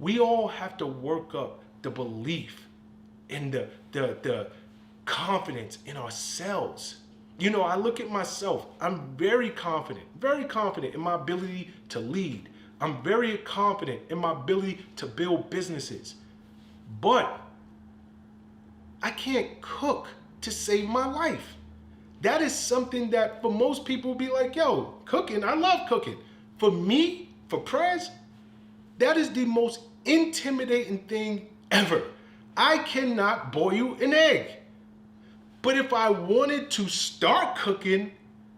We all have to work up the belief and the confidence in ourselves. I look at myself. I'm very confident in my ability to lead. I'm very confident in my ability to build businesses. But I can't cook to save my life. That is something that for most people be like, yo, cooking, I love cooking. For me, for Prez, that is the most intimidating thing ever. I cannot boil an egg. But if I wanted to start cooking,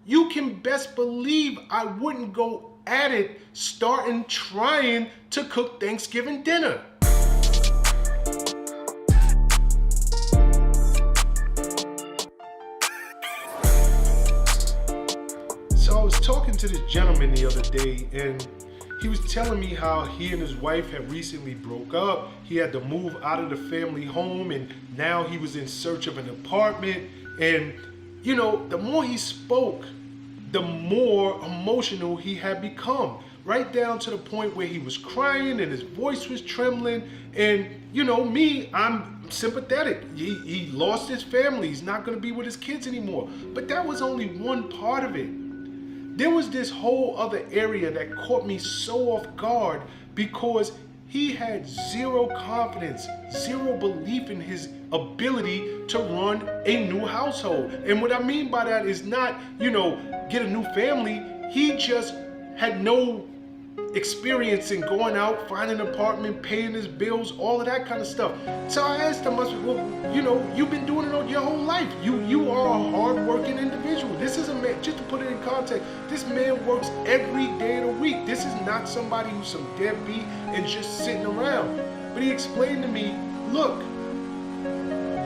you can best believe I wouldn't go at it starting trying to cook Thanksgiving dinner. So I was talking to this gentleman the other day, and he was telling me how he and his wife had recently broke up. He had to move out of the family home, and now he was in search of an apartment. And, the more he spoke, the more emotional he had become, right down to the point where he was crying and his voice was trembling. And, me, I'm sympathetic. He lost his family. He's not going to be with his kids anymore. But that was only one part of it. There was this whole other area that caught me so off guard because he had zero confidence, zero belief in his ability to run a new household. And what I mean by that is not, get a new family. He just had no experience in going out, finding an apartment, paying his bills, all of that kind of stuff. So I asked him, you've been doing it your whole life. You are a hard-working individual. This is a man, just to put it in context, this man works every day of the week. This is not somebody who's some deadbeat and just sitting around. But he explained to me, look,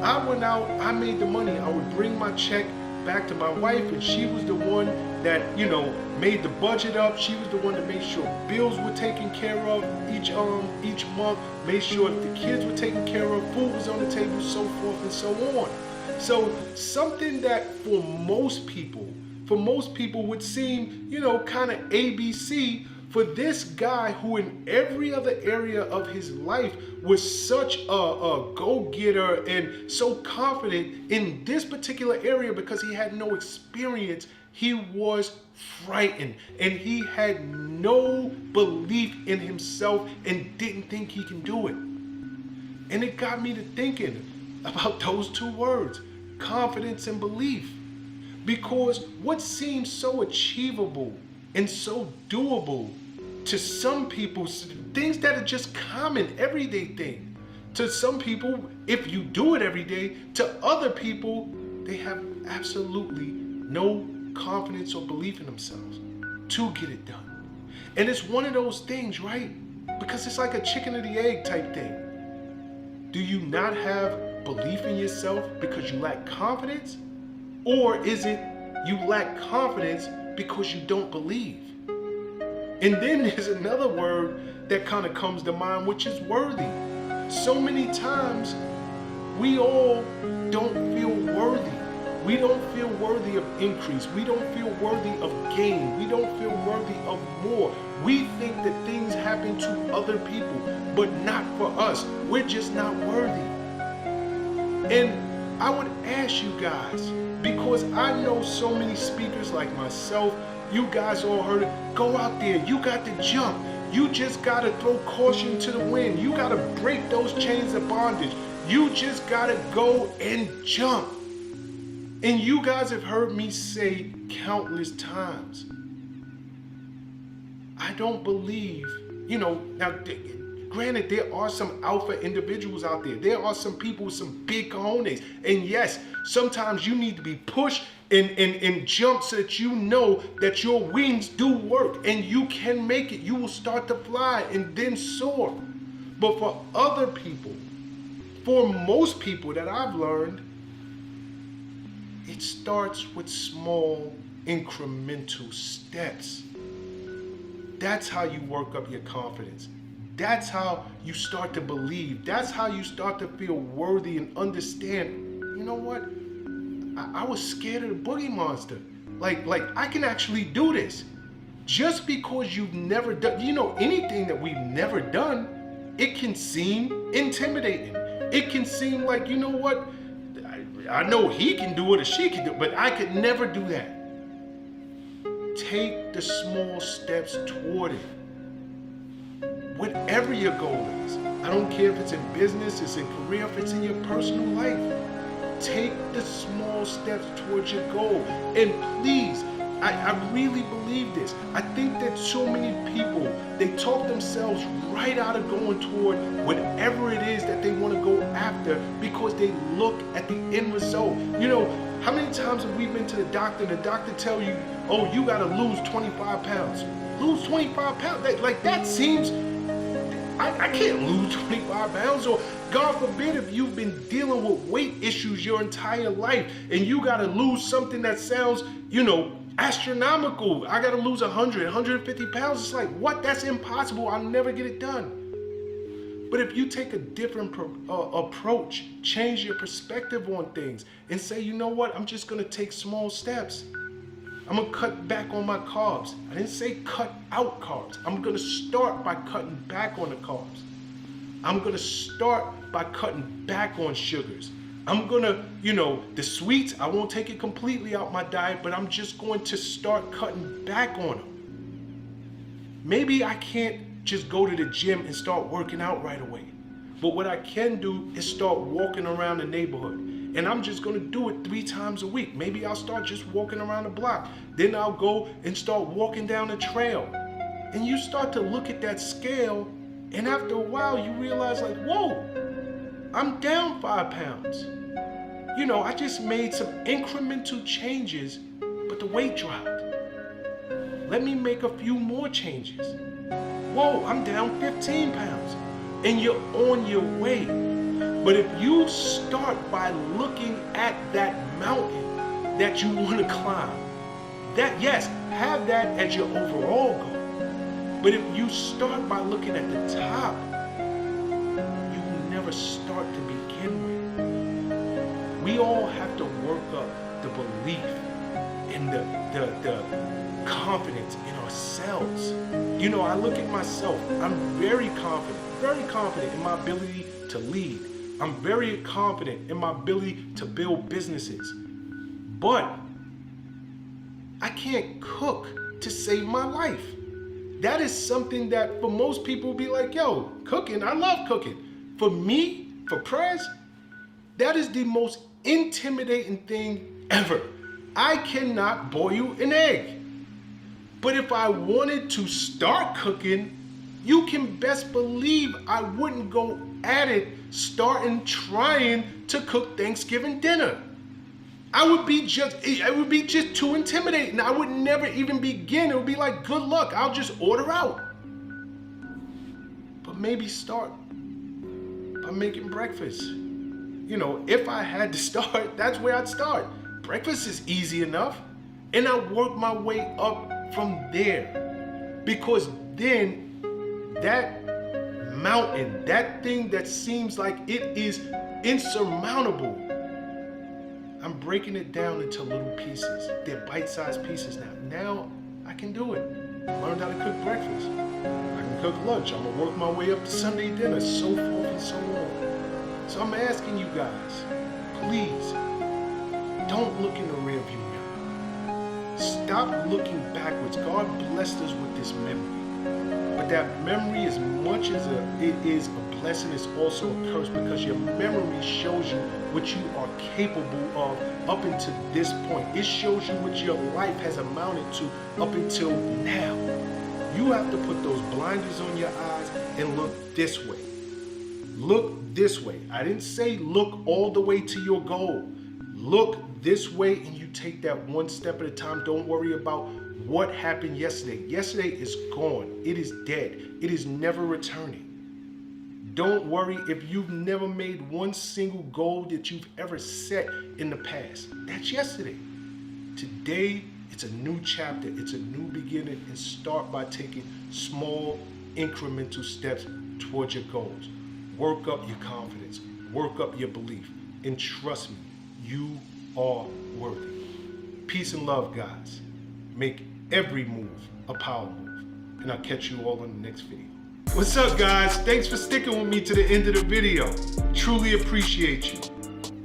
I went out, I made the money. I would bring my check back to my wife, and she was the one that, made the budget up. She was the one that made sure bills were taken care of each month, made sure that the kids were taken care of, food was on the table, so forth and so on. So something that for most people would seem, kind of ABC, for this guy who in every other area of his life was such a go-getter and so confident in this particular area because he had no experience, he was frightened and he had no belief in himself and didn't think he can do it. And it got me to thinking about those two words, confidence and belief. Because what seems so achievable and so doable to some people, things that are just common, everyday thing. To some people, if you do it every day, to other people, they have absolutely no confidence or belief in themselves to get it done. And it's one of those things, right? Because it's like a chicken or the egg type thing. Do you not have belief in yourself because you lack confidence? Or is it you lack confidence because you don't believe? And then there's another word that kind of comes to mind, which is worthy. So many times we all don't feel worthy. We don't feel worthy of increase. We don't feel worthy of gain. We don't feel worthy of more. We think that things happen to other people, but not for us. We're just not worthy. And I would ask you guys, because I know so many speakers like myself, you guys all heard it, go out there, you got to jump. You just got to throw caution to the wind. You got to break those chains of bondage. You just got to go and jump. And you guys have heard me say countless times, I don't believe, now granted, there are some alpha individuals out there. There are some people with some big cojones. And yes, sometimes you need to be pushed and jump so that you know that your wings do work and you can make it. You will start to fly and then soar. But for other people, for most people that I've learned, it starts with small incremental steps. That's how you work up your confidence. That's how you start to believe. That's how you start to feel worthy and understand, you know what? I was scared of the boogie monster. Like I can actually do this. Just because you've never done, anything that we've never done it can seem intimidating. It can seem like, you know what, I know he can do it or she can do it, but I could never do that. Take the small steps toward it. Whatever your goal is. I don't care if it's in business, it's in career, if it's in your personal life. Take the small steps towards your goal. And please, I really believe this. I think that so many people, they talk themselves right out of going toward whatever it is that they want to go after because they look at the end result. You know, how many times have we been to the doctor and the doctor tell you, oh, you got to lose 25 pounds. Lose 25 pounds? Like that seems, I can't lose 25 pounds. Or God forbid if you've been dealing with weight issues your entire life and you got to lose something that sounds, you know, astronomical. I got to lose 100, 150 pounds. It's like, what? That's impossible. I'll never get it done. But if you take a different approach, change your perspective on things and say, you know what? I'm just going to take small steps. I'm going to cut back on my carbs. I didn't say cut out carbs. I'm going to start by cutting back on the carbs. I'm going to start by cutting back on sugars. I'm going to, you know, the sweets, I won't take it completely out my diet, but I'm just going to start cutting back on them. Maybe I can't just go to the gym and start working out right away. But what I can do is start walking around the neighborhood. And I'm just going to do it 3 times a week. Maybe I'll start just walking around the block. Then I'll go and start walking down the trail. And you start to look at that scale, and after a while you realize like, whoa, I'm down 5 pounds. You know, I just made some incremental changes, but the weight dropped. Let me make a few more changes. Whoa, I'm down 15 pounds. And you're on your way. But if you start by looking at that mountain that you want to climb, that, yes, have that as your overall goal. But if you start by looking at the top, you will never start to begin with. We all have to work up the belief and the confidence in ourselves. You know, I look at myself. I'm very confident in my ability to lead. I'm very confident in my ability to build businesses. But I can't cook to save my life. That is something that for most people will be like, yo, cooking, I love cooking. For me, for Prez, that is the most intimidating thing ever. I cannot boil an egg. But if I wanted to start cooking, you can best believe I wouldn't go at it trying to cook Thanksgiving dinner. It would be just too intimidating. I would never even begin. It would be like, good luck, I'll just order out. But maybe start by making breakfast. You know, if I had to start, that's where I'd start. Breakfast is easy enough. And I work my way up from there. Because then that mountain, that thing that seems like it is insurmountable, I'm breaking it down into little pieces. They're bite-sized pieces now. Now I can do it. I learned how to cook breakfast. I can cook lunch. I'm gonna work my way up to Sunday dinner, so forth and so on. So I'm asking you guys, please, don't look in the rearview mirror. Stop looking backwards. God blessed us with this memory. But that memory, as much as it is a blessing, is also a curse, because your memory shows you what you are capable of up until this point. It shows you what your life has amounted to up until now. You have to put those blinders on your eyes and look this way. Look this way. I didn't say look all the way to your goal. Look this way, and you take that one step at a time. Don't worry about what happened yesterday. Yesterday is gone. It is dead. It is never returning. Don't worry if you've never made one single goal that you've ever set in the past. That's yesterday. Today, it's a new chapter. It's a new beginning, and start by taking small, incremental steps towards your goals. Work up your confidence. Work up your belief. And trust me, you are worthy. Peace and love, guys. Make every move a power move. And I'll catch you all in the next video. What's up, guys? Thanks for sticking with me to the end of the video. Truly appreciate you.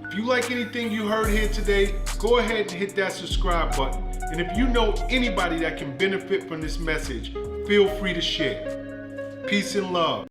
If you like anything you heard here today, go ahead and hit that subscribe button. And if you know anybody that can benefit from this message, feel free to share. Peace and love.